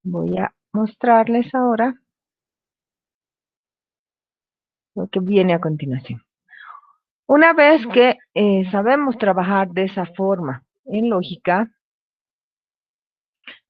Voy a mostrarles ahora lo que viene a continuación. Una vez que sabemos trabajar de esa forma en lógica,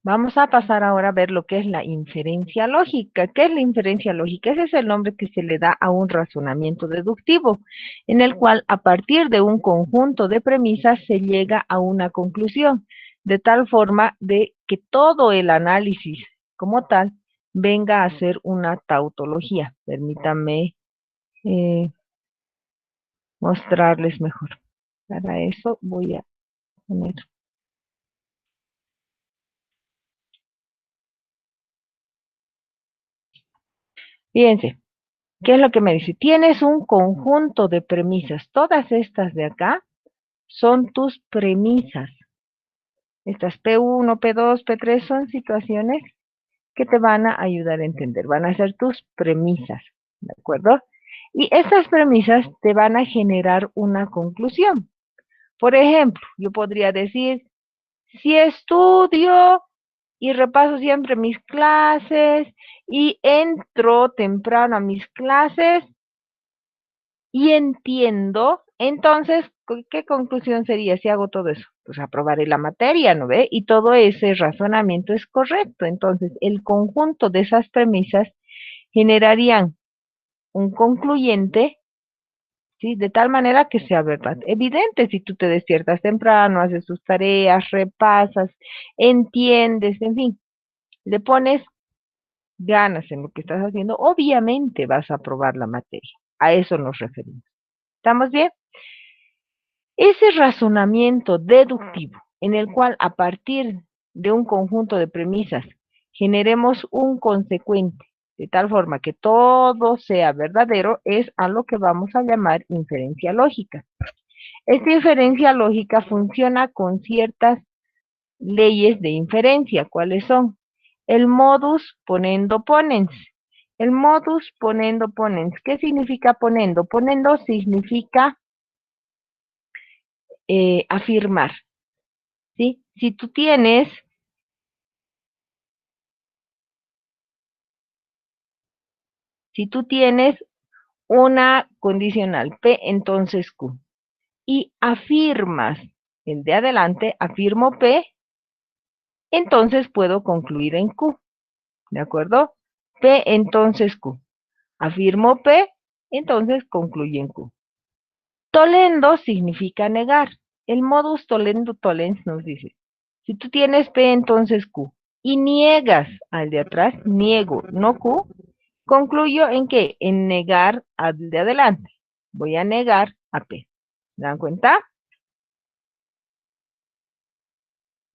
vamos a pasar ahora a ver lo que es la inferencia lógica. ¿Qué es la inferencia lógica? Ese es el nombre que se le da a un razonamiento deductivo, en el cual a partir de un conjunto de premisas se llega a una conclusión, de tal forma de que todo el análisis como tal venga a ser una tautología. Permítanme mostrarles mejor. Para eso voy a poner. Fíjense, ¿qué es lo que me dice? Tienes un conjunto de premisas. Todas estas de acá son tus premisas. Estas P1, P2, P3 son situaciones que te van a ayudar a entender. Van a ser tus premisas, ¿de acuerdo? Y estas premisas te van a generar una conclusión. Por ejemplo, yo podría decir, si estudio y repaso siempre mis clases y entro temprano a mis clases y entiendo, entonces, ¿qué conclusión sería si hago todo eso? Pues aprobaré la materia, ¿no ve? Y todo ese razonamiento es correcto. Entonces, el conjunto de esas premisas generarían un concluyente, ¿sí? De tal manera que sea verdad. Evidente, si tú te despiertas temprano, haces tus tareas, repasas, entiendes, en fin, le pones ganas en lo que estás haciendo, obviamente vas a aprobar la materia. A eso nos referimos. ¿Estamos bien? Ese razonamiento deductivo en el cual a partir de un conjunto de premisas generemos un consecuente, de tal forma que todo sea verdadero, es a lo que vamos a llamar inferencia lógica. Esta inferencia lógica funciona con ciertas leyes de inferencia. ¿Cuáles son? El modus ponendo ponens. El modus ponendo ponens. ¿Qué significa ponendo? Ponendo significa afirmar, ¿sí? Si tú tienes una condicional P, entonces Q, y afirmas el de adelante, afirmo P, entonces puedo concluir en Q, ¿de acuerdo? P, entonces Q. Afirmo P, entonces concluye en Q. Tolendo significa negar. El modus tollendo tollens nos dice, si tú tienes P, entonces Q, y niegas al de atrás, niego, no Q, concluyo en qué? En negar al de adelante. Voy a negar a P. ¿Se dan cuenta?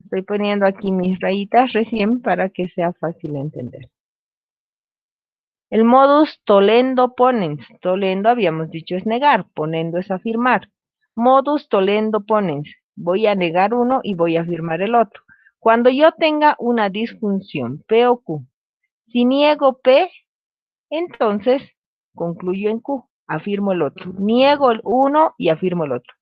Estoy poniendo aquí mis rayitas recién para que sea fácil entender. El modus tollendo ponens. Tollendo habíamos dicho es negar, ponendo es afirmar. Modus tollendo ponens. Voy a negar uno y voy a afirmar el otro. Cuando yo tenga una disjunción P o Q, si niego P, entonces concluyo en Q, afirmo el otro. Niego el uno y afirmo el otro.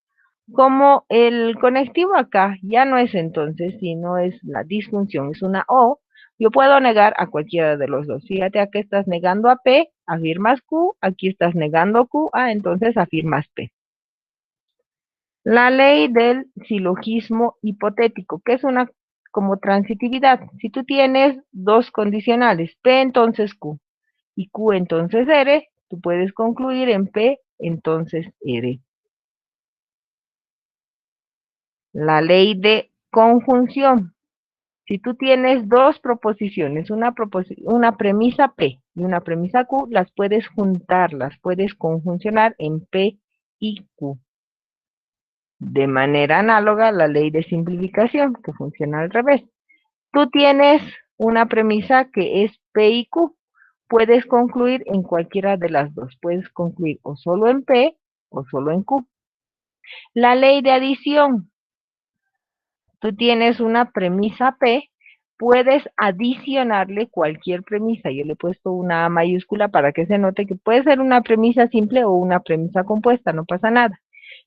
Como el conectivo acá ya no es entonces, sino es la disjunción, es una O, yo puedo negar a cualquiera de los dos. Fíjate, aquí estás negando a P, afirmas Q, aquí estás negando Q, entonces afirmas P. La ley del silogismo hipotético, que es una como transitividad. Si tú tienes dos condicionales, P entonces Q y Q entonces R, tú puedes concluir en P entonces R. La ley de conjunción. Si tú tienes dos proposiciones, una premisa P y una premisa Q, las puedes juntar, las puedes conjuncionar en P y Q. De manera análoga a la ley de simplificación, que funciona al revés. Tú tienes una premisa que es P y Q. Puedes concluir en cualquiera de las dos. Puedes concluir o solo en P o solo en Q. La ley de adición. Tú tienes una premisa P, puedes adicionarle cualquier premisa. Yo le he puesto una A mayúscula para que se note que puede ser una premisa simple o una premisa compuesta, no pasa nada.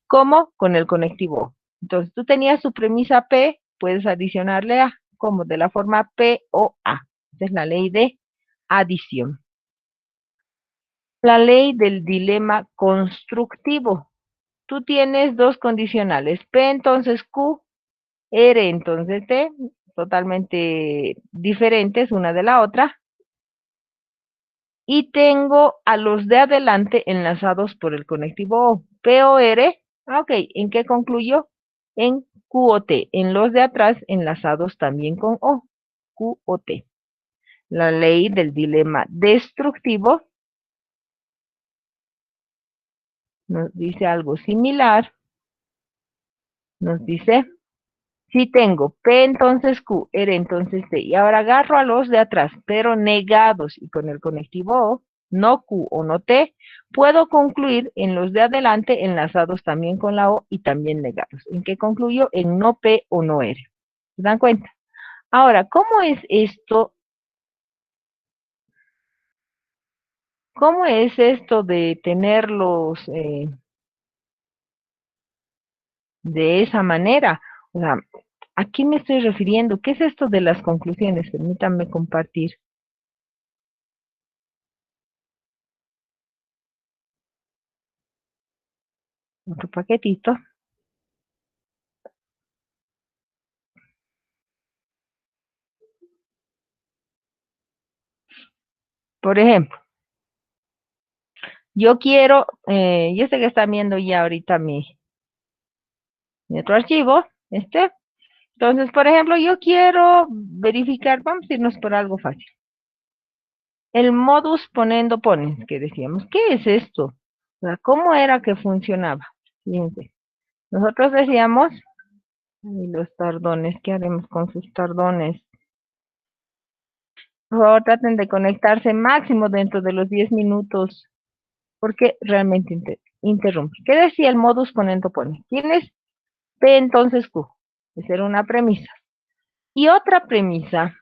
¿Cómo? Con el conectivo. Entonces, tú tenías su premisa P, puedes adicionarle A, como de la forma P o A. Esta es la ley de adición. La ley del dilema constructivo. Tú tienes dos condicionales, P entonces Q, R entonces T, totalmente diferentes una de la otra, y tengo a los de adelante enlazados por el conectivo O. P o R, ok, ¿en qué concluyo? En Q o T, en los de atrás enlazados también con O, Q o T. La ley del dilema destructivo nos dice algo similar, nos dice, si tengo P entonces Q, R entonces T, y ahora agarro a los de atrás, pero negados y con el conectivo O, no Q o no T, puedo concluir en los de adelante enlazados también con la O y también negados. ¿En qué concluyo? En no P o no R. ¿Se dan cuenta? Ahora, ¿cómo es esto? ¿Cómo es esto de tenerlos de esa manera? O sea, ¿a qué me estoy refiriendo? ¿Qué es esto de las conclusiones? Permítanme compartir otro paquetito. Por ejemplo, yo quiero, yo sé que están viendo ya ahorita mi otro archivo, este. Entonces, por ejemplo, yo quiero verificar, vamos a irnos por algo fácil. El modus ponendo ponens, que decíamos, ¿qué es esto? O sea, ¿cómo era que funcionaba? Fíjense, nosotros decíamos, y los tardones, ¿qué haremos con sus tardones? Por favor, traten de conectarse máximo dentro de los 10 minutos, porque realmente interrumpe. ¿Qué decía el modus ponendo ponens? Tienes P entonces Q. Esa era una premisa. Y otra premisa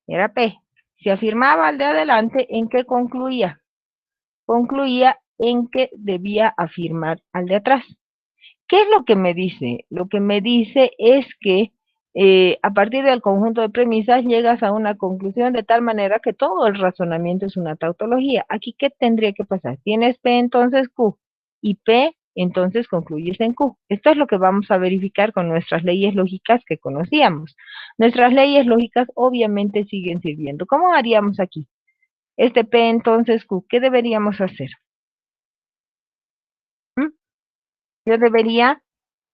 era P. Si afirmaba al de adelante, ¿en qué concluía? Concluía en que debía afirmar al de atrás. ¿Qué es lo que me dice? Lo que me dice es que a partir del conjunto de premisas llegas a una conclusión de tal manera que todo el razonamiento es una tautología. Aquí, ¿qué tendría que pasar? Tienes P, entonces Q, y P, entonces concluyes en Q. Esto es lo que vamos a verificar con nuestras leyes lógicas que conocíamos. Nuestras leyes lógicas obviamente siguen sirviendo. ¿Cómo haríamos aquí? Este P, entonces Q, ¿qué deberíamos hacer? ¿Mm? Yo debería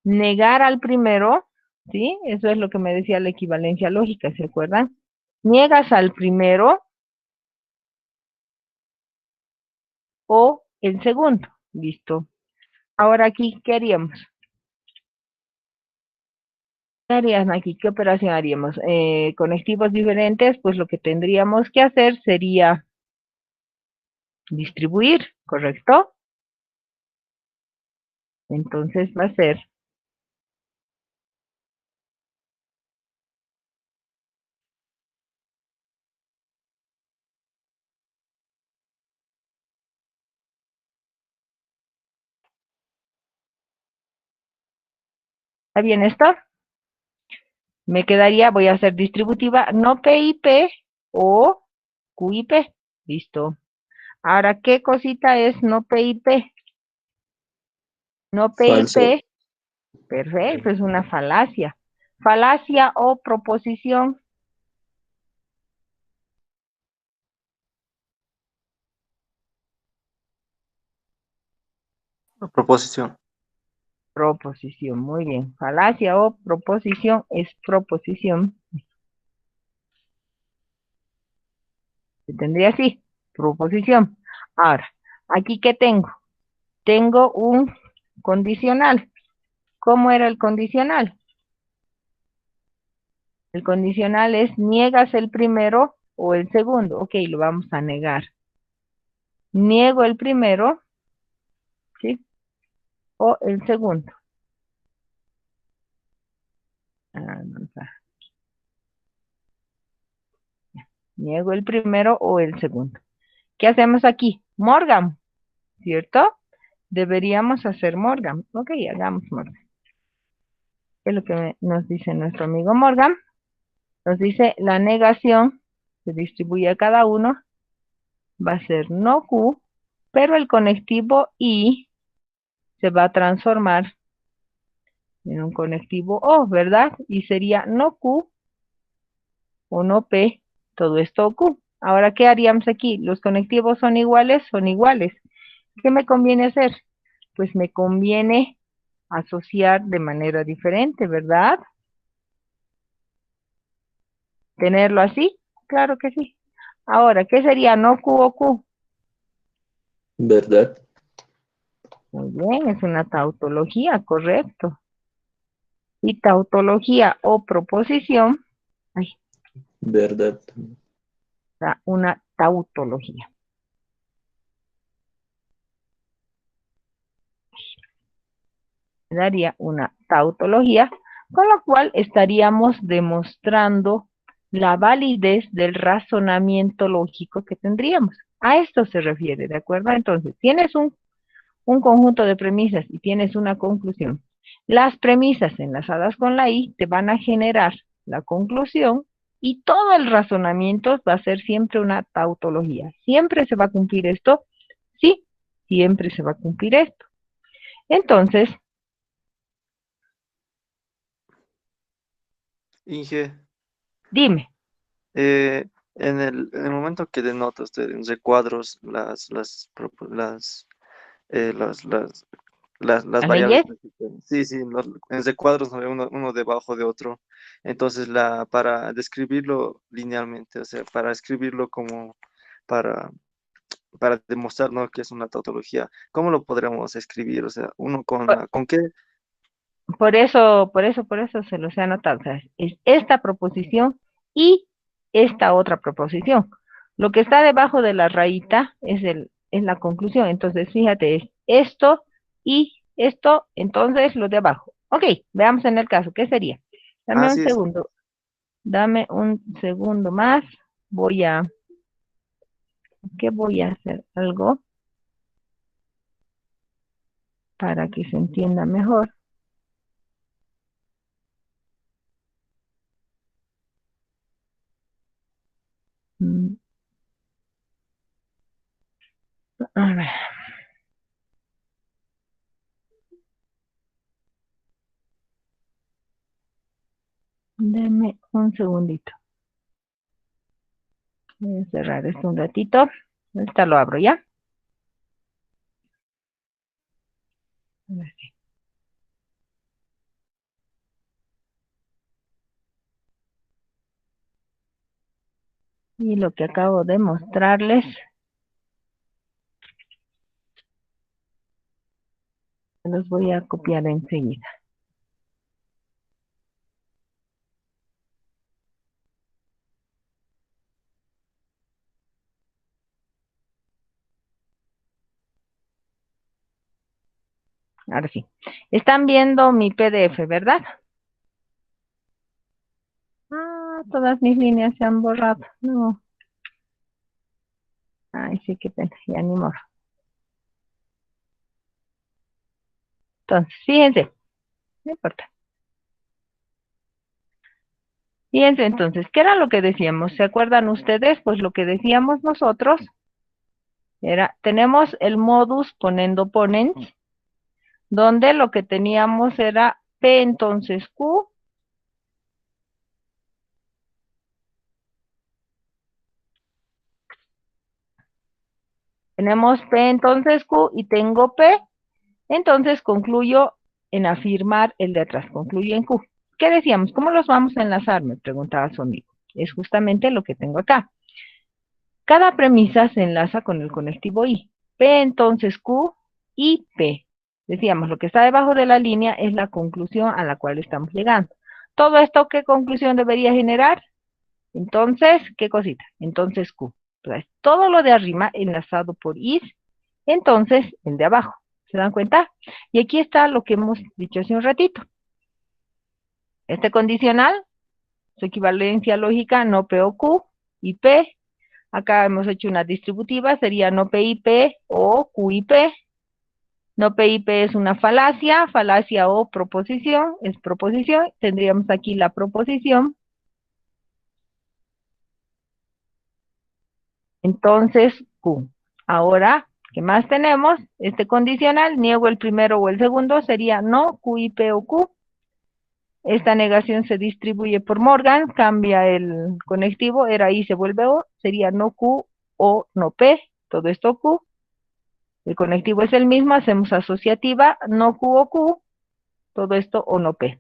negar al primero, ¿sí? Eso es lo que me decía la equivalencia lógica, ¿se acuerdan? Niegas al primero o el segundo. Listo. Ahora aquí, ¿qué haríamos? ¿Qué harían aquí? ¿Qué operación haríamos? Conectivos diferentes, pues lo que tendríamos que hacer sería distribuir, ¿correcto? Entonces va a ser, ¿está bien esto? Me quedaría, voy a hacer distributiva, no P y P o Q y P. Listo. Ahora, ¿qué cosita es no P y P? No P y Falso. P, perfecto, es una falacia. Falacia o proposición. Proposición. Proposición, muy bien. Falacia o proposición es proposición. Se tendría así, proposición. Ahora, aquí ¿qué tengo? Tengo un condicional. ¿Cómo era el condicional? El condicional es niegas el primero o el segundo. Ok, lo vamos a negar. Niego el primero, ¿sí? O el segundo. Ah, no, niego el primero o el segundo. ¿Qué hacemos aquí? Morgan, ¿cierto? Deberíamos hacer Morgan. Ok, hagamos Morgan. ¿Qué es lo que nos dice nuestro amigo Morgan? Nos dice la negación, se distribuye a cada uno, va a ser no Q, pero el conectivo I se va a transformar en un conectivo O, ¿verdad? Y sería no Q o no P, todo esto Q. Ahora, ¿qué haríamos aquí? ¿Los conectivos son iguales? Son iguales. ¿Qué me conviene hacer? Pues me conviene asociar de manera diferente, ¿verdad? ¿Tenerlo así? Claro que sí. Ahora, ¿qué sería no Q o Q? ¿Verdad? Muy bien, es una tautología, correcto. Y tautología o proposición, ahí ¿Verdad? está una tautología. Daría una tautología, con lo cual estaríamos demostrando la validez del razonamiento lógico que tendríamos. A esto se refiere, ¿de acuerdo? Entonces, tienes un conjunto de premisas y tienes una conclusión. Las premisas enlazadas con la I te van a generar la conclusión y todo el razonamiento va a ser siempre una tautología. ¿Siempre se va a cumplir esto? Sí, siempre se va a cumplir esto. Entonces, Inge, dime, en el momento que denota usted en recuadros las ¿las variables leyes? que existen. Sí, sí, en recuadros no ve uno debajo de otro. Entonces, para describirlo linealmente, o sea, para escribirlo como para, para demostrar, ¿no?, que es una tautología, ¿cómo lo podríamos escribir? O sea, uno ¿con qué? Por eso se los he anotado. O sea, es esta proposición y esta otra proposición. Lo que está debajo de la rayita es la conclusión. Entonces, fíjate, es esto y esto, entonces lo de abajo. Ok, veamos en el caso, ¿qué sería? Ah, sí, sí. Dame un segundo más. Voy a, ¿qué voy a hacer? Algo para que se entienda mejor. Mm, A ver, deme un segundito. Voy a cerrar esto un ratito. Ahorita lo abro, ¿ya? Y lo que acabo de mostrarles, se los voy a copiar enseguida. Ahora sí. Están viendo mi PDF, ¿verdad? Ah, todas mis líneas se han borrado. No. Ay, sí, qué pena. Ya ni modo. Entonces, fíjense. No importa. Fíjense entonces, ¿qué era lo que decíamos? ¿Se acuerdan ustedes? Pues lo que decíamos nosotros era, tenemos el modus ponendo ponens, donde lo que teníamos era P entonces Q. Tenemos P entonces Q y tengo P. Entonces concluyo en afirmar el de atrás, concluyo en Q. ¿Qué decíamos? ¿Cómo los vamos a enlazar? Me preguntaba su amigo. Es justamente lo que tengo acá. Cada premisa se enlaza con el conectivo I. P entonces Q y P. Decíamos, lo que está debajo de la línea es la conclusión a la cual estamos llegando. ¿Todo esto qué conclusión debería generar? Entonces, ¿qué cosita? Entonces Q. Entonces, todo lo de arriba enlazado por is, entonces el de abajo. ¿Se dan cuenta? Y aquí está lo que hemos dicho hace un ratito. Este condicional, su equivalencia lógica, no P o Q y P. Acá hemos hecho una distributiva, sería no P y P o Q y P. No P y P es una falacia o proposición, es proposición. Tendríamos aquí la proposición Entonces, Q. Ahora, ¿qué más tenemos? Este condicional, niego el primero o el segundo, sería no, Q y P o Q. Esta negación se distribuye por Morgan, cambia el conectivo, era I, se vuelve O, sería no Q o no P, todo esto Q. El conectivo es el mismo, hacemos asociativa, no Q o Q, todo esto o no P.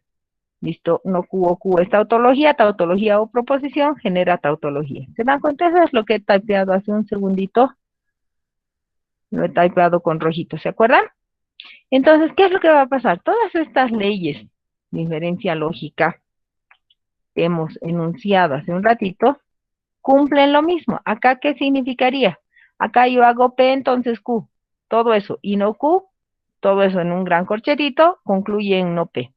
Listo, no Q o Q es tautología o proposición genera tautología. ¿Se dan cuenta? Eso es lo que he typeado hace un segundito. Lo he typeado con rojito, ¿se acuerdan? Entonces, ¿qué es lo que va a pasar? Todas estas leyes de inferencia lógica que hemos enunciado hace un ratito, cumplen lo mismo. ¿Acá qué significaría? Acá yo hago P, entonces Q. Todo eso y no Q, todo eso en un gran corchetito, concluye en no P.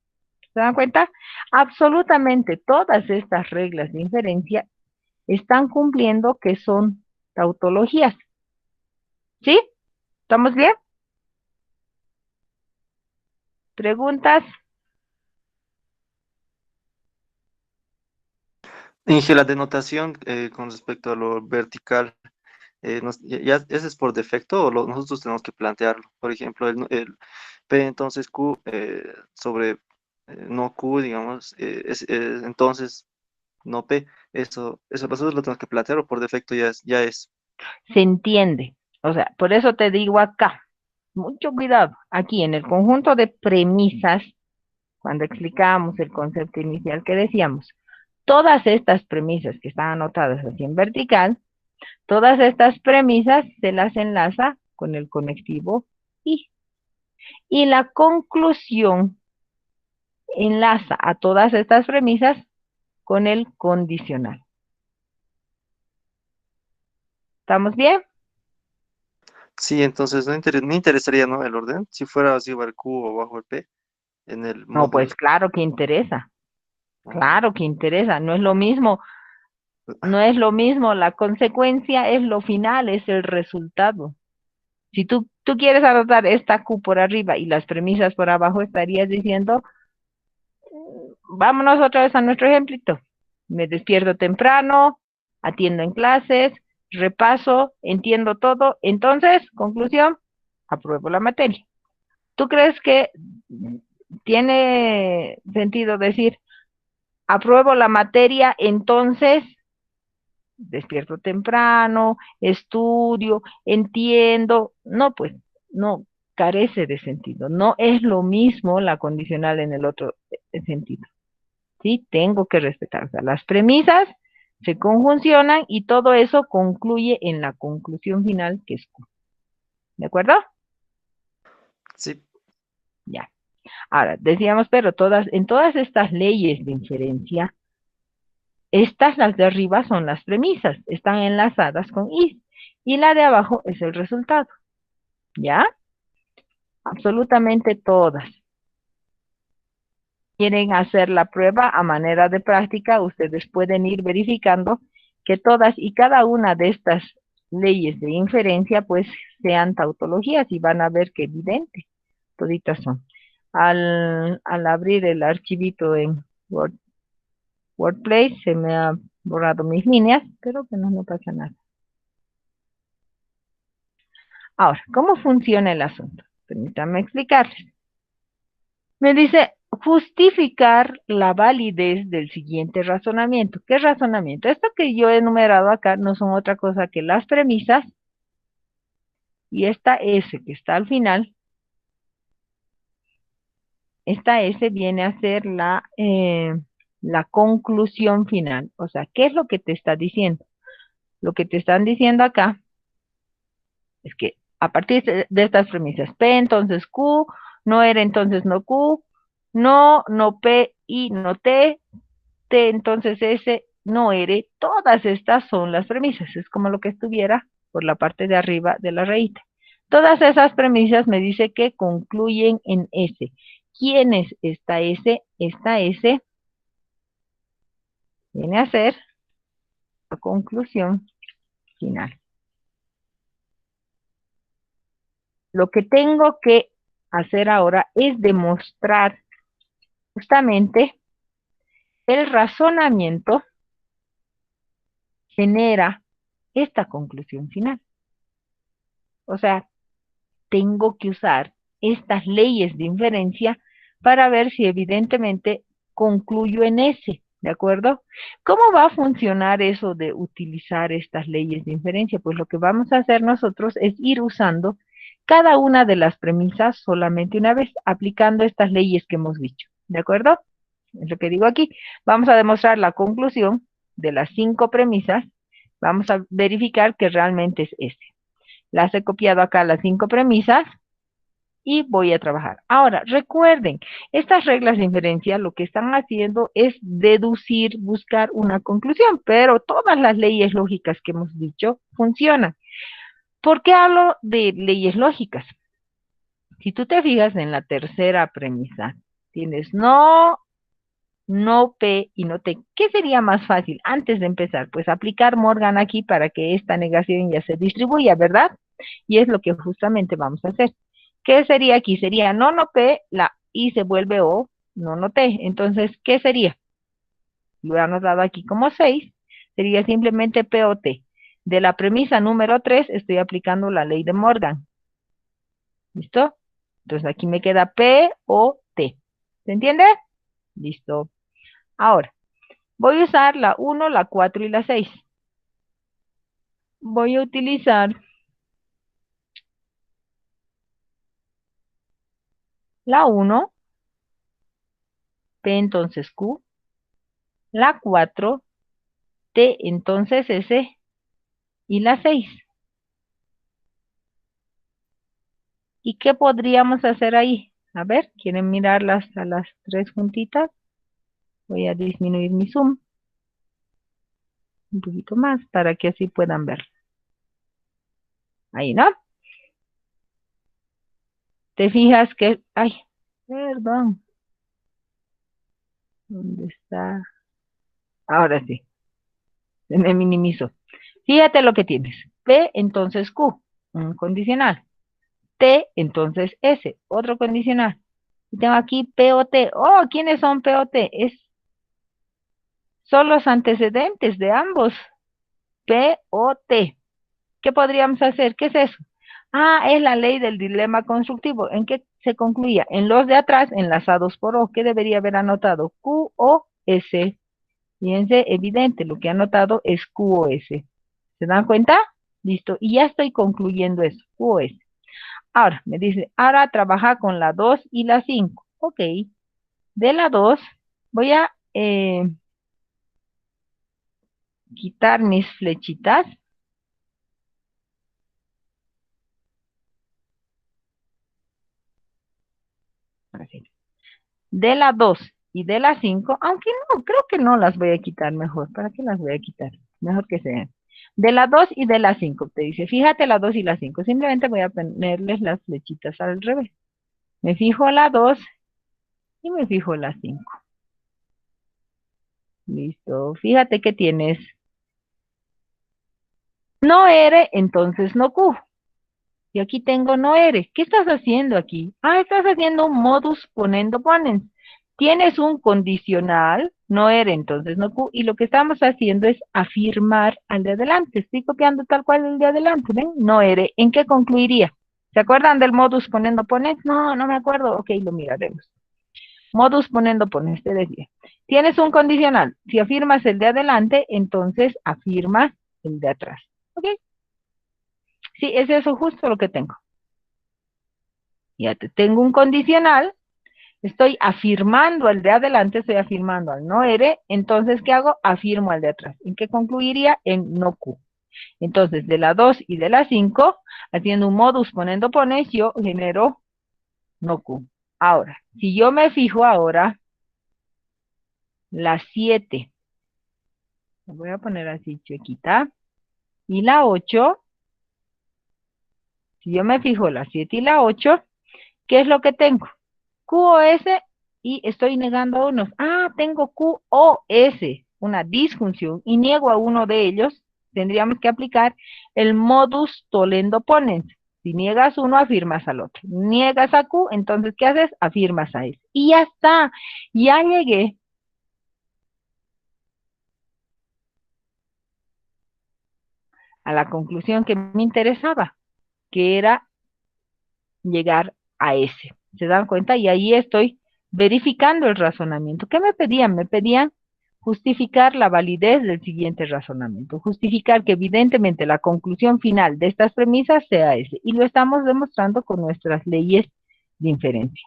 ¿Se dan cuenta? Absolutamente todas estas reglas de inferencia están cumpliendo que son tautologías. ¿Sí? ¿Estamos bien? ¿Preguntas? Inge, la denotación con respecto a lo vertical, ¿ese es por defecto o nosotros tenemos que plantearlo? Por ejemplo, el P entonces Q sobre no Q, digamos, entonces no P. Eso nosotros lo tenemos que plantear o por defecto ya es. Se entiende. O sea, por eso te digo acá, mucho cuidado, aquí en el conjunto de premisas, cuando explicábamos el concepto inicial que decíamos, todas estas premisas que están anotadas así en vertical, todas estas premisas se las enlaza con el conectivo y. Y la conclusión enlaza a todas estas premisas con el condicional. ¿Estamos bien? Sí, entonces me interesaría, ¿no? El orden, si fuera así bajo el Q o bajo el P en el No, módulo. pues claro que interesa. Ah, Claro que interesa. No es lo mismo. No es lo mismo. La consecuencia es lo final, es el resultado. Si tú quieres anotar esta Q por arriba y las premisas por abajo, estarías diciendo, vámonos otra vez a nuestro ejemplito. Me despierto temprano, atiendo en clases, repaso, entiendo todo. Entonces, conclusión, apruebo la materia. ¿Tú crees que tiene sentido decir, apruebo la materia, entonces despierto temprano, estudio, entiendo? No, pues, no, carece de sentido. No es lo mismo la condicional en el otro sentido. ¿Sí? Tengo que respetar. O sea, las premisas se conjuncionan y todo eso concluye en la conclusión final que es Q. ¿De acuerdo? sí, Ya. Ahora, decíamos, pero en todas estas leyes de inferencia, estas, las de arriba, son las premisas, están enlazadas con is, y la de abajo es el resultado. ¿Ya? Absolutamente todas. Quieren hacer la prueba a manera de práctica, ustedes pueden ir verificando que todas y cada una de estas leyes de inferencia pues sean tautologías y van a ver que evidente, toditas son. Al abrir el archivito en WordPlay se me ha borrado mis líneas, pero que no pasa nada. Ahora, ¿cómo funciona el asunto? Permítanme explicarles. Me dice justificar la validez del siguiente razonamiento. ¿Qué razonamiento? Esto que yo he enumerado acá no son otra cosa que las premisas y esta S que está al final, esta S viene a ser la conclusión final. O sea, ¿qué es lo que te está diciendo? Lo que te están diciendo acá es que a partir de estas premisas, P entonces Q, no era entonces no Q, no, no P y no T, T entonces S, no R, todas estas son las premisas, es como lo que estuviera por la parte de arriba de la rayita. Todas esas premisas me dice que concluyen en S. ¿Quién es esta S? Esta S viene a ser la conclusión final. Lo que tengo que hacer ahora es demostrar justamente el razonamiento genera esta conclusión final. O sea, tengo que usar estas leyes de inferencia para ver si evidentemente concluyo en ese, ¿de acuerdo? ¿Cómo va a funcionar eso de utilizar estas leyes de inferencia? Pues lo que vamos a hacer nosotros es ir usando cada una de las premisas solamente una vez, aplicando estas leyes que hemos dicho, ¿de acuerdo? Es lo que digo aquí. Vamos a demostrar la conclusión de las 5 premisas. Vamos a verificar que realmente es ese. Las he copiado acá las 5 premisas y voy a trabajar. Ahora, recuerden, estas reglas de inferencia lo que están haciendo es deducir, buscar una conclusión, pero todas las leyes lógicas que hemos dicho funcionan. ¿Por qué hablo de leyes lógicas? Si tú te fijas en la tercera premisa, tienes no, no P y no T. ¿Qué sería más fácil antes de empezar? Pues aplicar Morgan aquí para que esta negación ya se distribuya, ¿verdad? Y es lo que justamente vamos a hacer. ¿Qué sería aquí? Sería no, no P, la I se vuelve O, no, no T. Entonces, ¿qué sería? Lo he anotado aquí como 6. Sería simplemente P o T. De la premisa número 3 estoy aplicando la ley de Morgan. ¿Listo? Entonces aquí me queda P o T. ¿Se entiende? Listo. Ahora, voy a usar la 1, la 4 y la 6. Voy a utilizar la 1, P entonces Q, la 4, T entonces S y la 6. ¿Y qué podríamos hacer ahí? A ver, ¿quieren mirarlas a las 3 juntitas? Voy a disminuir mi zoom un poquito más para que así puedan ver. Ahí, ¿no? Te fijas que, ay, perdón, ¿dónde está? Ahora sí, se me minimizó. Fíjate lo que tienes. P, entonces Q, un condicional. T, entonces S, otro condicional. Y tengo aquí P o T. Oh, ¿quiénes son P o T? Son los antecedentes de ambos. P o T. ¿Qué podríamos hacer? ¿Qué es eso? Ah, es la ley del dilema constructivo. ¿En qué se concluía? En los de atrás, enlazados por O. ¿Qué debería haber anotado? Q o S. Fíjense, evidente, lo que he anotado es Q o S. ¿Se dan cuenta? Listo. Y ya estoy concluyendo eso. Q o S. Ahora, me dice, ahora trabaja con la 2 y la 5. Ok. De la 2 voy a quitar mis flechitas. Así. De la 2 y de la 5, aunque no, creo que no las voy a quitar mejor. ¿Para qué las voy a quitar? Mejor que sean. De la 2 y de la 5, te dice, fíjate la 2 y la 5. Simplemente voy a ponerles las flechitas al revés. Me fijo la 2 y me fijo la 5. Listo. Fíjate que tienes no R, entonces no Q. Y aquí tengo no eres. ¿Qué estás haciendo aquí? Ah, estás haciendo un modus ponendo ponens. Tienes un condicional, no eres, entonces no Q, y lo que estamos haciendo es afirmar al de adelante. Estoy copiando tal cual el de adelante, ¿ven? No eres. ¿En qué concluiría? ¿Se acuerdan del modus ponendo ponens? No, no me acuerdo. Ok, lo miraremos. Modus ponendo ponens, te decía. Tienes un condicional. Si afirmas el de adelante, entonces afirmas el de atrás. ¿Ok? Sí, es eso justo lo que tengo. Ya te tengo un condicional, estoy afirmando al de adelante, estoy afirmando al no eres, entonces, ¿qué hago? Afirmo al de atrás. ¿En qué concluiría? En no Q. Entonces, de la 2 y de la 5, haciendo un modus poniendo pones, yo genero no Q. Ahora, si yo me fijo ahora, la 7, la voy a poner así chuequita, y la 8, si yo me fijo la 7 y la 8, ¿qué es lo que tengo? QoS y estoy negando a unos. Ah, tengo QoS, una disjunción, y niego a uno de ellos. Tendríamos que aplicar el modus tollendo ponens. Si niegas uno, afirmas al otro. Niegas a Q, entonces, ¿qué haces? Afirmas a S. Y ya está. Ya llegué. a la conclusión que me interesaba, que era llegar a ese. ¿Se dan cuenta? Y ahí estoy verificando el razonamiento. ¿Qué me pedían? Me pedían justificar la validez del siguiente razonamiento, justificar que evidentemente la conclusión final de estas premisas sea ese. Y lo estamos demostrando con nuestras leyes de inferencia.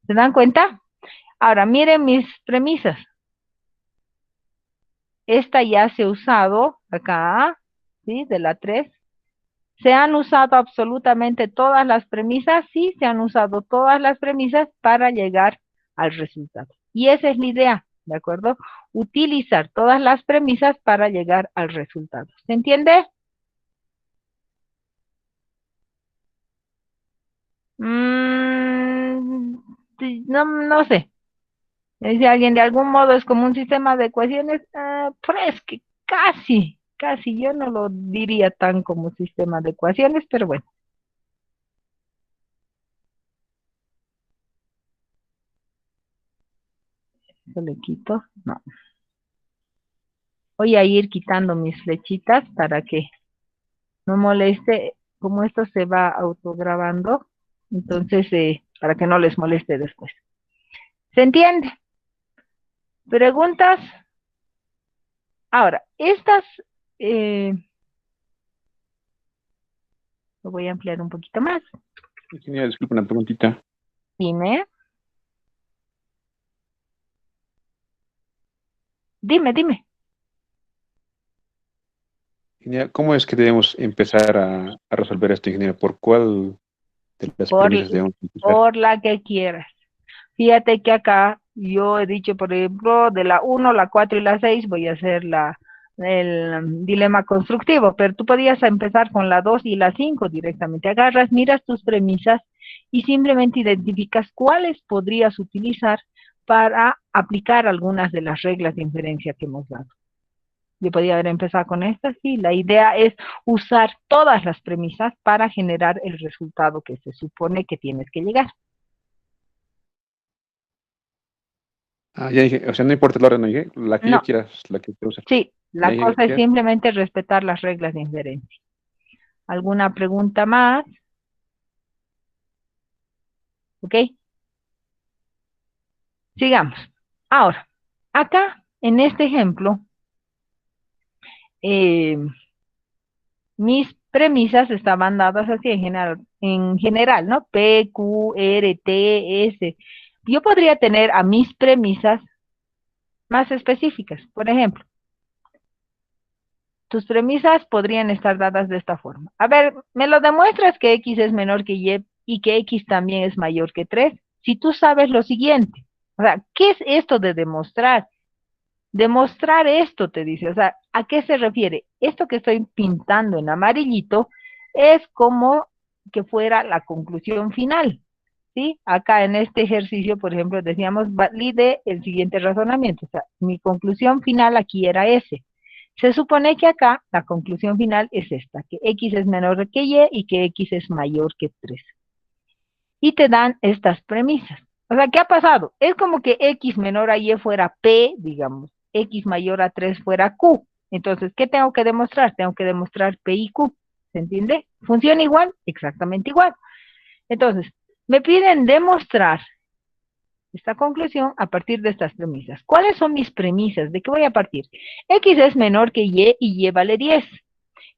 ¿Se dan cuenta? Ahora, miren mis premisas. Esta ya se ha usado acá, ¿sí? De la 3. ¿Se han usado absolutamente todas las premisas? Sí, se han usado todas las premisas para llegar al resultado. Y esa es la idea, ¿de acuerdo? Utilizar todas las premisas para llegar al resultado. ¿Se entiende? No, no sé. Dice alguien, de algún modo es como un sistema de ecuaciones. Pues que casi, yo no lo diría tan como sistema de ecuaciones, pero bueno. Eso le quito, no. Voy a ir quitando mis flechitas para que no moleste, como esto se va autograbando, entonces para que no les moleste después. ¿Se entiende? ¿Preguntas? Ahora, estas, eh, lo voy a ampliar un poquito más. Ingeniera, disculpe una preguntita. Dime. Dime. Ingeniera, ¿cómo es que debemos empezar a resolver esto, ingeniera? ¿Por cuál de las Por, premisas debemos empezar? por la que quieras. Fíjate que acá yo he dicho, por ejemplo, de la 1, la 4 y la 6 voy a hacer el dilema constructivo, pero tú podías empezar con la 2 y la 5 directamente. Agarras, miras tus premisas y simplemente identificas cuáles podrías utilizar para aplicar algunas de las reglas de inferencia que hemos dado. Yo podía haber empezado con estas, sí. La idea es usar todas las premisas para generar el resultado que se supone que tienes que llegar. Ya dije, o sea, no importa el orden, ¿no? Dije, la que No. yo quiera es la que te usa. Sí, la Ya dije, cosa es ¿qué? simplemente respetar las reglas de inferencia. ¿Alguna pregunta más? ¿Ok? Sigamos. Ahora, acá, en este ejemplo, eh, mis premisas estaban dadas así en general, ¿no? P, Q, R, T, S. Yo podría tener a mis premisas más específicas. Por ejemplo, tus premisas podrían estar dadas de esta forma. A ver, ¿me lo demuestras que X es menor que y que X también es mayor que 3? Si tú sabes lo siguiente, o sea, ¿qué es esto de demostrar? Demostrar esto, te dice, o sea, ¿a qué se refiere? Esto que estoy pintando en amarillito es como que fuera la conclusión final, ¿sí? Acá en este ejercicio, por ejemplo, decíamos, valide el siguiente razonamiento, o sea, mi conclusión final aquí era ese. Se supone que acá la conclusión final es esta, que X es menor que Y que X es mayor que 3. Y te dan estas premisas. O sea, ¿qué ha pasado? Es como que X menor a Y fuera P, digamos, X mayor a 3 fuera Q. Entonces, ¿qué tengo que demostrar? Tengo que demostrar P y Q. ¿Se entiende? ¿Funciona igual? Exactamente igual. Entonces, me piden demostrar esta conclusión a partir de estas premisas. ¿Cuáles son mis premisas? ¿De qué voy a partir? X es menor que Y y Y vale 10.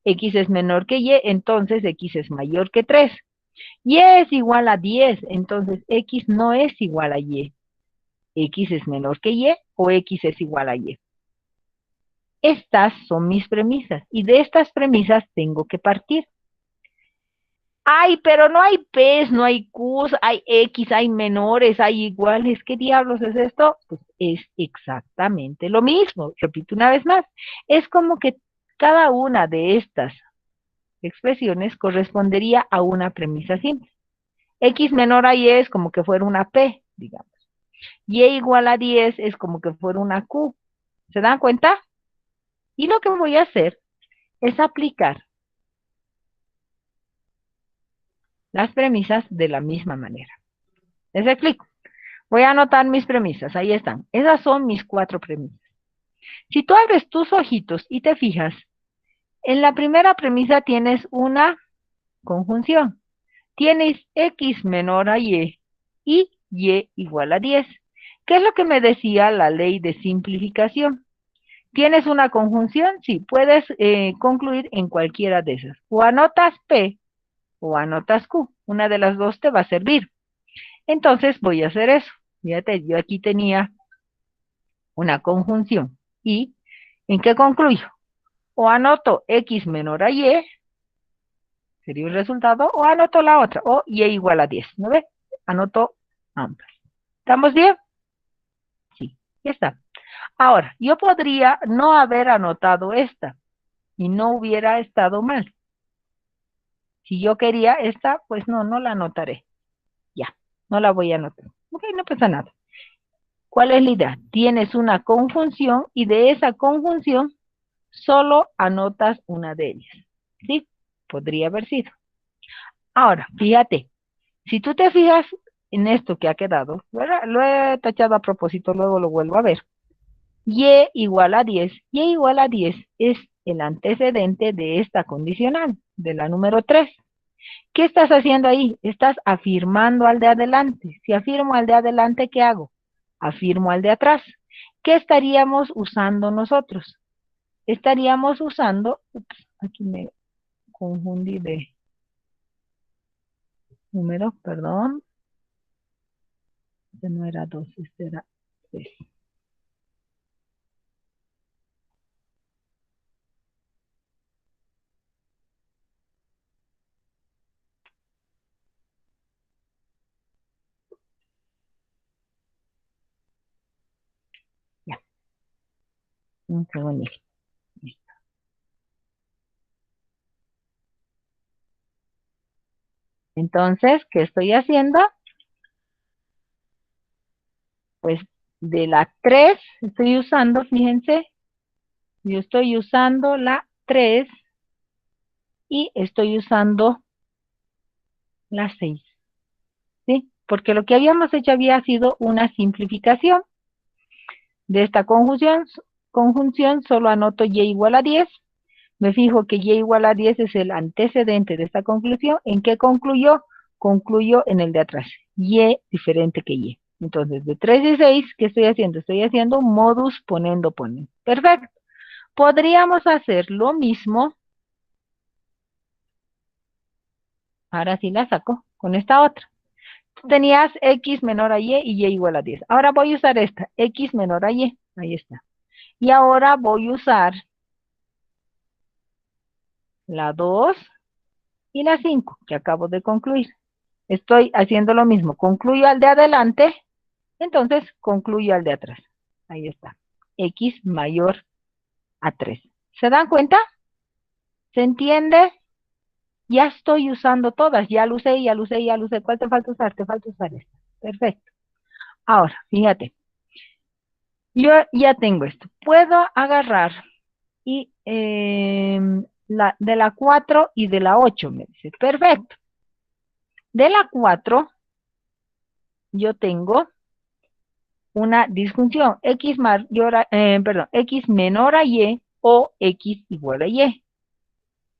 X es menor que Y, entonces X es mayor que 3. Y es igual a 10, entonces X no es igual a Y. X es menor que Y o X es igual a Y. Estas son mis premisas y de estas premisas tengo que partir. Ay, pero no hay P's, no hay Q's, hay X, hay menores, hay iguales. ¿Qué diablos es esto? Pues es exactamente lo mismo. Repito una vez más. Es como que cada una de estas expresiones correspondería a una premisa simple. X menor a Y es como que fuera una P, digamos. Y igual a 10 es como que fuera una Q. ¿Se dan cuenta? Y lo que voy a hacer es aplicar las premisas de la misma manera. Les explico. Voy a anotar mis premisas. Ahí están. Esas son mis 4 premisas. Si tú abres tus ojitos y te fijas, En la primera premisa tienes una conjunción. Tienes x menor a y igual a 10. ¿Qué es lo que me decía la ley de simplificación? ¿Tienes una conjunción? Sí, puedes concluir en cualquiera de esas. O anotas P o anotas Q. Una de las dos te va a servir. Entonces voy a hacer eso. Fíjate, yo aquí tenía una conjunción. ¿Y en qué concluyo? O anoto x menor a y, sería el resultado, o anoto la otra, o y igual a 10. ¿No ves? Anoto ambas. ¿Estamos bien? Sí, ya está. Ahora, yo podría no haber anotado esta y no hubiera estado mal. Si yo quería esta, pues no la anotaré. Ya, no la voy a anotar. Ok, no pasa nada. ¿Cuál es la idea? Tienes una conjunción y de esa conjunción solo anotas una de ellas. ¿Sí? Podría haber sido. Ahora, fíjate, si tú te fijas en esto que ha quedado, ¿verdad? Lo he tachado a propósito, luego lo vuelvo a ver. Y igual a 10. Y igual a 10 es el antecedente de esta condicional, de la número 3. ¿Qué estás haciendo ahí? Estás afirmando al de adelante. Si afirmo al de adelante, ¿qué hago? Afirmo al de atrás. ¿Qué estaríamos usando nosotros? Estaríamos usando, ups, aquí me confundí de número, perdón. Este no era 2, este era 3. Ya, un segundo. Entonces, ¿qué estoy haciendo? Pues de la 3 estoy usando, fíjense, yo estoy usando la 3 y estoy usando la 6, ¿sí? Porque lo que habíamos hecho había sido una simplificación de esta conjunción solo anoto y igual a 10, me fijo que y igual a 10 es el antecedente de esta conclusión. ¿En qué concluyó? Concluyó en el de atrás, y diferente que y. Entonces, de 3 y 6, ¿qué estoy haciendo? Estoy haciendo modus ponendo ponen. Perfecto. Podríamos hacer lo mismo, ahora sí la saco, con esta otra. Tenías x menor a y igual a 10. Ahora voy a usar esta, x menor a y, ahí está. Y ahora voy a usar la 2 y la 5, que acabo de concluir. Estoy haciendo lo mismo, concluyo al de adelante, entonces concluyo al de atrás. Ahí está, x mayor a 3. ¿Se dan cuenta? ¿Se entiende? Ya estoy usando todas, ya lo usé, ya lo usé, ya lo usé. ¿Cuál te falta usar? Te falta usar esta. Perfecto. Ahora, fíjate, yo ya tengo esto. Puedo agarrar y de la 4 y de la 8, me dice. Perfecto. De la 4, yo tengo una disjunción, x mayor a, perdón, x menor a y o x igual a y.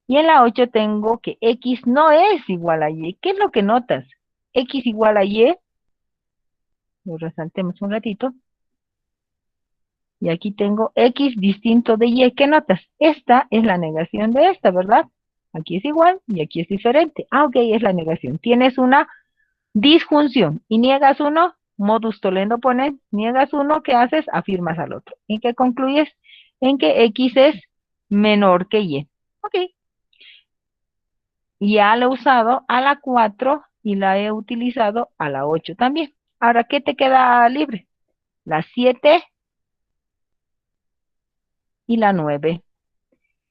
Y en la 8 tengo que x no es igual a y. ¿Qué es lo que notas? X igual a y, lo resaltemos un ratito. Y aquí tengo x distinto de y. ¿Qué notas? Esta es la negación de esta, ¿verdad? Aquí es igual y aquí es diferente. Ah, ok, es la negación. Tienes una disjunción y niegas uno, modus tollendo ponen, niegas uno, ¿qué haces? Afirmas al otro. ¿En qué concluyes? En que x es menor que y. Ok. Ya la he usado a la 4 y la he utilizado a la 8 también. Ahora, ¿qué te queda libre? La 7 y la 9.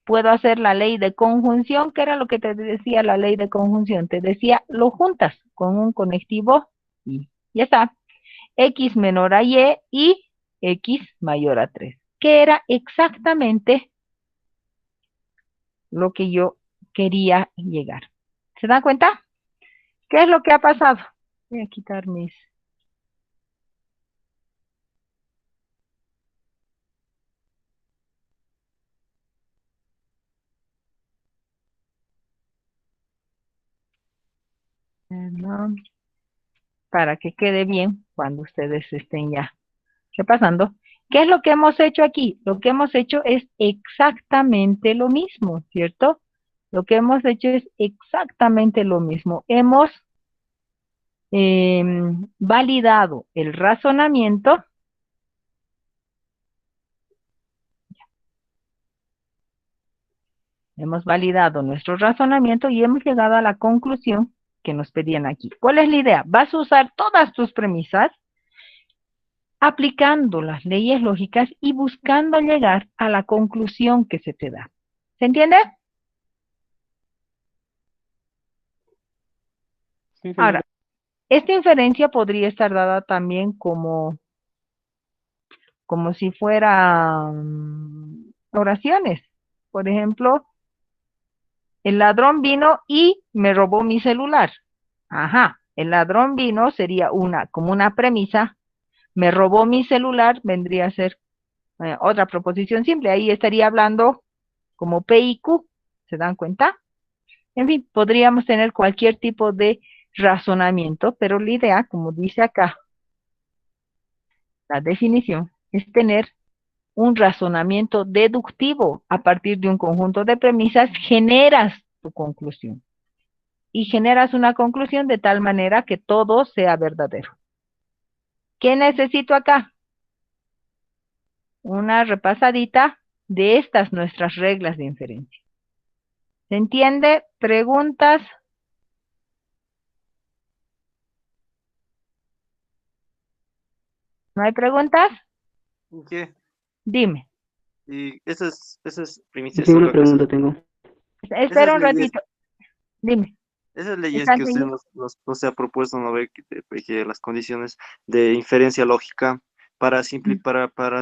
Puedo hacer la ley de conjunción, que era lo que te decía la ley de conjunción. Te decía, lo juntas con un conectivo y ya está. X menor a y X mayor a 3, que era exactamente lo que yo quería llegar. ¿Se dan cuenta? ¿Qué es lo que ha pasado? Voy a quitar mis... ¿no? Para que quede bien cuando ustedes estén ya repasando. ¿Qué es lo que hemos hecho aquí? Lo que hemos hecho es exactamente lo mismo, ¿cierto? Lo que hemos hecho es exactamente lo mismo. Hemos validado el razonamiento. Hemos validado nuestro razonamiento y hemos llegado a la conclusión que nos pedían aquí. ¿Cuál es la idea? Vas a usar todas tus premisas aplicando las leyes lógicas y buscando llegar a la conclusión que se te da. ¿Se entiende? Sí, Ahora, esta inferencia podría estar dada también como si fueran oraciones. Por ejemplo, el ladrón vino y me robó mi celular. Ajá, el ladrón vino sería como una premisa, me robó mi celular, vendría a ser otra proposición simple. Ahí estaría hablando como P y Q, ¿se dan cuenta? En fin, podríamos tener cualquier tipo de razonamiento, pero la idea, como dice acá, la definición, es tener un razonamiento deductivo. A partir de un conjunto de premisas, generas tu conclusión. Y generas una conclusión de tal manera que todo sea verdadero. ¿Qué necesito acá? Una repasadita de estas nuestras reglas de inferencia. ¿Se entiende? ¿Preguntas? ¿No hay preguntas? ¿Qué? Dime. Y esas primicias Sí, son una lo que pregunta tengo. esas Espera un leyes, ratito. Dime. esas leyes ¿Estás que usted bien? nos ha propuesto, ¿no ve? Que las condiciones de inferencia lógica para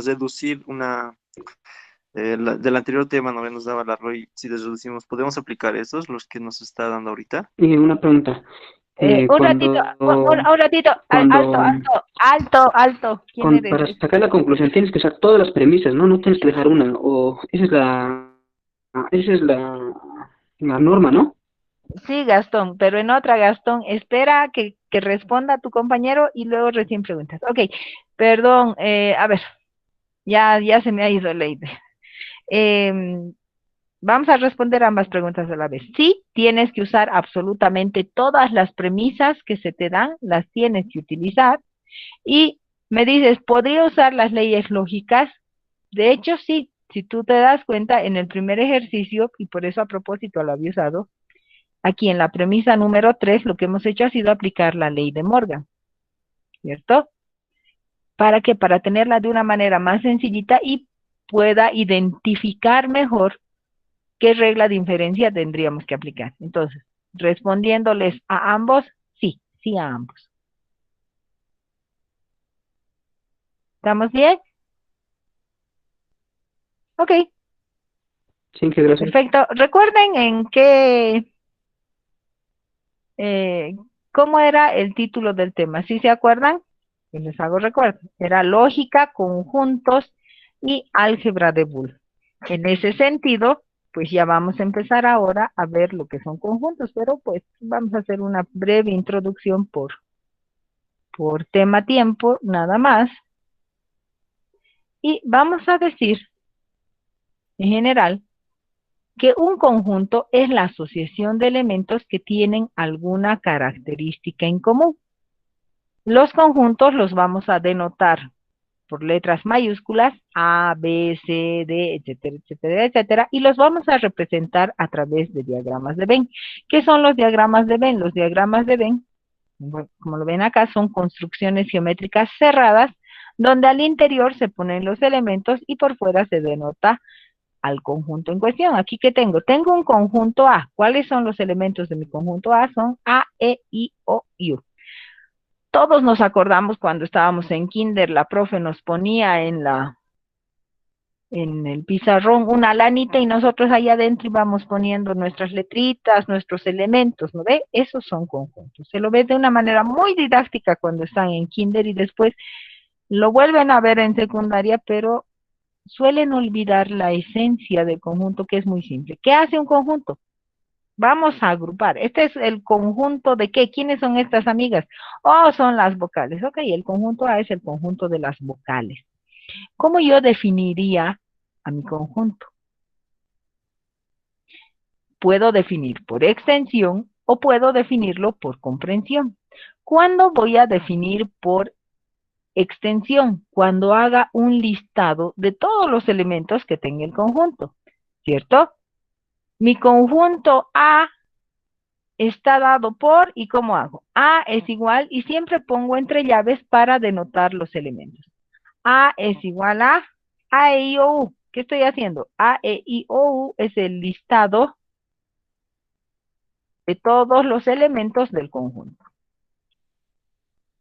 reducir del anterior tema, ¿no ve? Nos daba la ROI, si les reducimos, ¿podemos aplicar esos, los que nos está dando ahorita? Y una pregunta. Un ratito, un ratito, alto, Cuando alto, alto, alto. ¿Quién para eres? sacar la conclusión tienes que usar todas las premisas, ¿no? No tienes que dejar una. O esa es la norma, ¿no? Sí, Gastón, pero en otra, Gastón, espera que responda tu compañero y luego recién preguntas. Ok, perdón, a ver, ya se me ha ido la idea. Em, Vamos a responder ambas preguntas a la vez. Sí, tienes que usar absolutamente todas las premisas que se te dan, las tienes que utilizar. Y me dices, ¿podría usar las leyes lógicas? De hecho, sí. Si tú te das cuenta, en el primer ejercicio, y por eso a propósito lo había usado, aquí en la premisa número 3, lo que hemos hecho ha sido aplicar la ley de Morgan, ¿cierto? ¿Para qué? Para tenerla de una manera más sencillita y pueda identificar mejor qué regla de inferencia tendríamos que aplicar. Entonces, respondiéndoles a ambos, sí, sí a ambos. ¿Estamos bien? Ok, Sí, que gracias. perfecto. Recuerden en qué, cómo era el título del tema. ¿Sí se acuerdan? Pues les hago recuerdo. Era lógica, conjuntos y álgebra de Boole. En ese sentido, pues ya vamos a empezar ahora a ver lo que son conjuntos, pero pues vamos a hacer una breve introducción por tema tiempo, nada más. Y vamos a decir, en general, que un conjunto es la asociación de elementos que tienen alguna característica en común. Los conjuntos los vamos a denotar por letras mayúsculas A, B, C, D, etcétera, etcétera, etcétera, y los vamos a representar a través de diagramas de Venn. ¿Qué son los diagramas de Venn? Los diagramas de Venn, como lo ven acá, son construcciones geométricas cerradas, donde al interior se ponen los elementos y por fuera se denota al conjunto en cuestión. Aquí que tengo, tengo un conjunto A. ¿Cuáles son los elementos de mi conjunto A? Son A, E, I, O, U. Todos nos acordamos cuando estábamos en kinder, la profe nos ponía en el pizarrón una lanita y nosotros ahí adentro íbamos poniendo nuestras letritas, nuestros elementos, ¿no ve? Esos son conjuntos. Se lo ve de una manera muy didáctica cuando están en kinder y después lo vuelven a ver en secundaria, pero suelen olvidar la esencia del conjunto, que es muy simple. ¿Qué hace un conjunto? Vamos a agrupar. Este es el conjunto de ¿qué? ¿Quiénes son estas amigas? Oh, son las vocales. Ok, el conjunto A es el conjunto de las vocales. ¿Cómo yo definiría a mi conjunto? Puedo definir por extensión o puedo definirlo por comprensión. ¿Cuándo voy a definir por extensión? Cuando haga un listado de todos los elementos que tenga el conjunto, ¿cierto? Mi conjunto A está dado por, ¿y cómo hago? A es igual, y siempre pongo entre llaves para denotar los elementos. A es igual a E, I, O, U. ¿Qué estoy haciendo? A, E, I, O, U es el listado de todos los elementos del conjunto.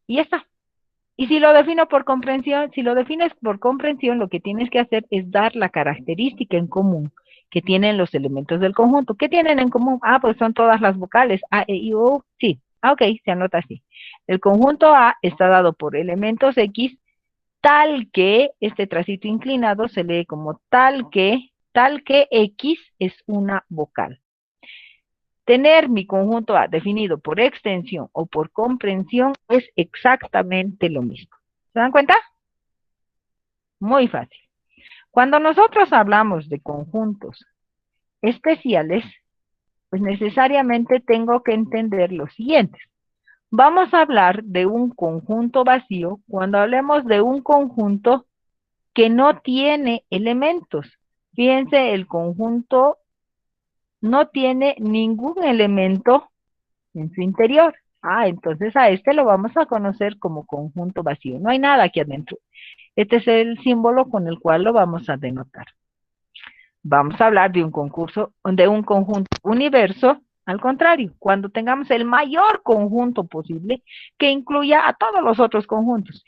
Y ya está. Y si lo defino por comprensión, si lo defines por comprensión, lo que tienes que hacer es dar la característica en común que tienen los elementos del conjunto. ¿Qué tienen en común? Ah, pues son todas las vocales. A, E, I, O, U. Sí. Ah, ok, se anota así. El conjunto A está dado por elementos X, tal que, este tracito inclinado se lee como tal que X es una vocal. Tener mi conjunto A definido por extensión o por comprensión es exactamente lo mismo. ¿Se dan cuenta? Muy fácil. Cuando nosotros hablamos de conjuntos especiales, pues necesariamente tengo que entender lo siguiente. Vamos a hablar de un conjunto vacío cuando hablemos de un conjunto que no tiene elementos. Fíjense, el conjunto no tiene ningún elemento en su interior. Ah, entonces a este lo vamos a conocer como conjunto vacío. No hay nada aquí adentro. Este es el símbolo con el cual lo vamos a denotar. Vamos a hablar de un conjunto universo, al contrario, cuando tengamos el mayor conjunto posible que incluya a todos los otros conjuntos.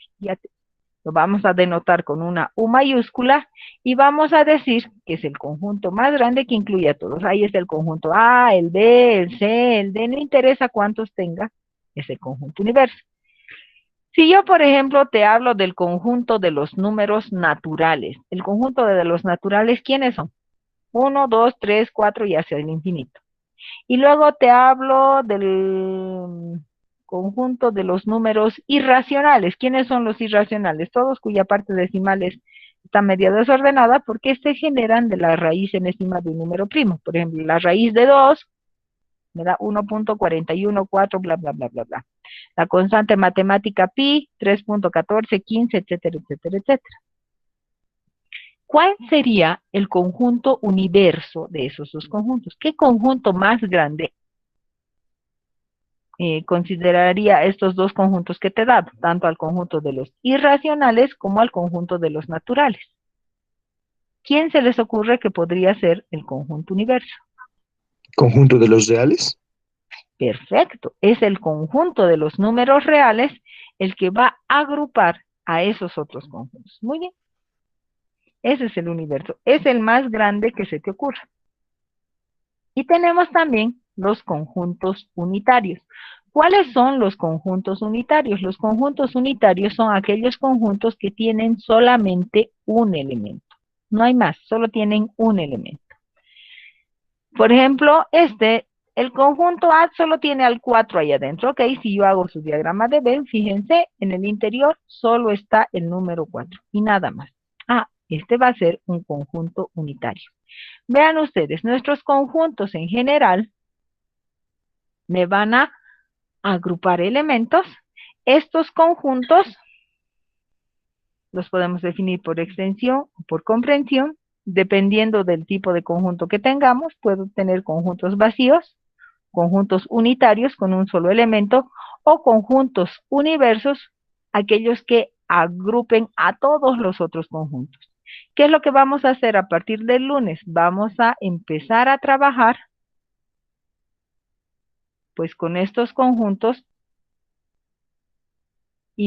Lo vamos a denotar con una U mayúscula y vamos a decir que es el conjunto más grande que incluye a todos. Ahí está el conjunto A, el B, el C, el D, no interesa cuántos tenga ese conjunto universo. Si yo, por ejemplo, te hablo del conjunto de los números naturales, el conjunto de los naturales, ¿quiénes son? 1, 2, 3, 4 y hacia el infinito. Y luego te hablo del conjunto de los números irracionales. ¿Quiénes son los irracionales? Todos cuya parte decimal está medio desordenada porque se generan de la raíz enésima de un número primo. Por ejemplo, la raíz de 2 me da 1.414, bla, bla, bla, bla, bla. La constante matemática pi, 3.14, 15, etcétera, etcétera, etcétera. ¿Cuál sería el conjunto universo de esos dos conjuntos? ¿Qué conjunto más grande consideraría estos dos conjuntos que te he dado, tanto al conjunto de los irracionales como al conjunto de los naturales? ¿Quién se les ocurre que podría ser el conjunto universo? ¿Conjunto de los reales? Perfecto, es el conjunto de los números reales el que va a agrupar a esos otros conjuntos. Muy bien. Ese es el universo, es el más grande que se te ocurra. Y tenemos también los conjuntos unitarios. ¿Cuáles son los conjuntos unitarios? Los conjuntos unitarios son aquellos conjuntos que tienen solamente un elemento. No hay más, solo tienen un elemento. Por ejemplo, el conjunto A solo tiene al 4 ahí adentro. Ok, si yo hago su diagrama de Venn, fíjense, en el interior solo está el número 4 y nada más. Ah, este va a ser un conjunto unitario. Vean ustedes, nuestros conjuntos en general me van a agrupar elementos. Estos conjuntos los podemos definir por extensión o por comprensión. Dependiendo del tipo de conjunto que tengamos, puedo tener conjuntos vacíos, conjuntos unitarios con un solo elemento o conjuntos universos, aquellos que agrupen a todos los otros conjuntos. ¿Qué es lo que vamos a hacer a partir del lunes? Vamos a empezar a trabajar pues con estos conjuntos